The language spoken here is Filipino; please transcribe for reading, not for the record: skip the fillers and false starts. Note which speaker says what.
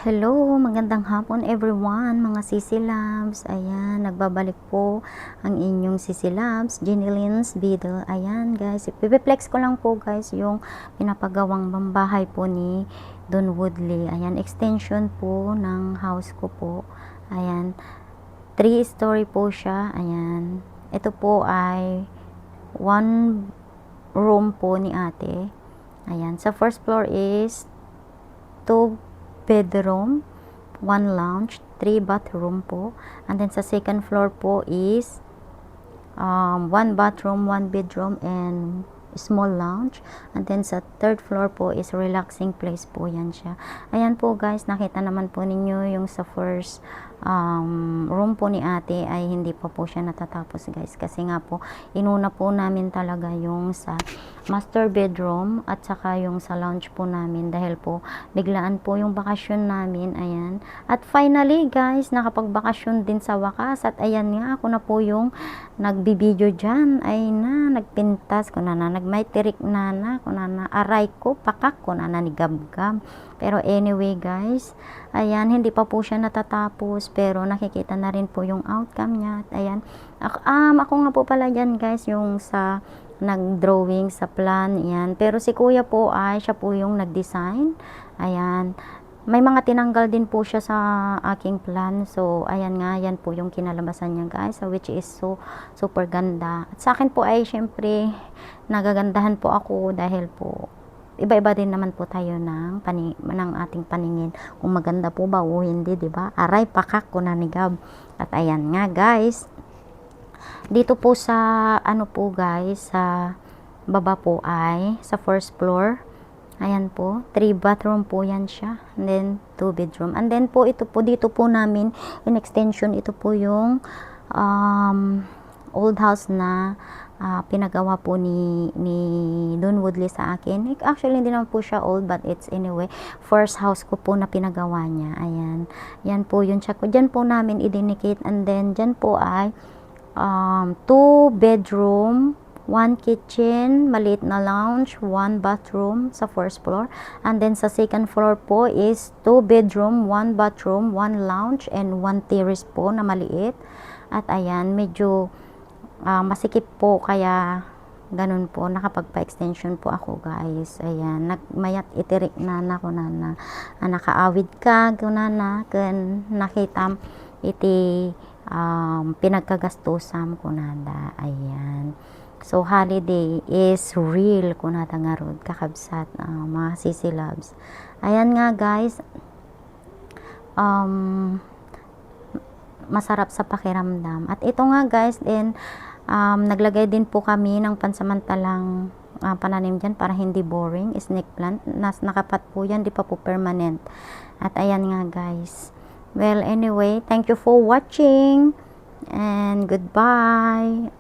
Speaker 1: Hello, magandang hapon everyone, mga Sisi Labs. Ayan, nagbabalik po ang inyong Sisi Labs, Jenilyn's Bidel. Ayan guys, ipiplex ko lang po guys yung pinapagawang bambahay po ni Don Woodley. Ayan, extension po ng house ko po. Ayan, 3-story po siya. Ayan, ito po ay 1 room po ni ate. Ayan, sa first floor is 2 bedroom, 1 lounge, 3 bathroom po. And then sa second floor po is 1 bathroom, 1 bedroom, and small lounge. And then sa third floor po is relaxing place po yan siya. Ayan po guys, nakita naman po ninyo yung sa first room po ni ate ay hindi pa po siya natatapos guys. Kasi nga po, inuna po namin talaga yung sa master bedroom at saka yung sa lounge po namin dahil po biglaan po yung bakasyon namin. Ayan. At finally guys, nakapagbakasyon din sa wakas. At ayan nga, ako na po yung nagbibideo dyan. Ay na, nagpintas ko na nagmaytirik na ko na aray ko, pakak ko na ni gabgab. Pero anyway guys, ayan, hindi pa po siya natatapos pero nakikita na rin po yung outcome niya. At ayan, ako nga po pala dyan guys, yung sa nag-drawing sa plan, yan. Pero si kuya po ay, siya po yung nag-design. Ayan, may mga tinanggal din po siya sa aking plan. So, ayan nga, yan po yung kinalabasan niya guys, which is so super ganda. At sa akin po ay syempre nagagandahan po ako dahil po iba-iba din naman po tayo ng ating paningin kung maganda po ba o hindi, di ba? Aray pakak ko na ni Gab. At ayan nga guys, dito po sa ano po guys, sa baba po ay sa first floor. Ayan po, 3 bathroom po yan siya. And then 2 bedroom. And then po ito po, dito po namin in extension, ito po yung old house na pinagawa po ni Don Woodley sa akin. Actually, hindi naman po siya old, but it's anyway, first house ko po na pinagawa niya. Ayan. Yan po yung check ko. Diyan po namin i-dedicate. And then, diyan po ay 2 bedroom, 1 kitchen, maliit na lounge, 1 bathroom sa first floor. And then sa second floor po is 2 bedroom, 1 bathroom, 1 lounge, and 1 terrace po na maliit. At ayan, medyo masikip po kaya ganun po, nakapagpa-extension po ako guys. Ayan, nagmayat itirik na ko na nakaawid ka kunana ken nakita iti pinagkagastusan kunada. Ayan, so holiday is real kunada nga rod kakabsat mga Sisi Labs. Ayan nga guys, masarap sa pakiramdam. At ito nga guys, then naglagay din po kami ng pansamantalang pananim dyan para hindi boring, snake plant. Nakapat po yan, di pa po permanent. At ayan nga guys, well anyway, thank you for watching and goodbye.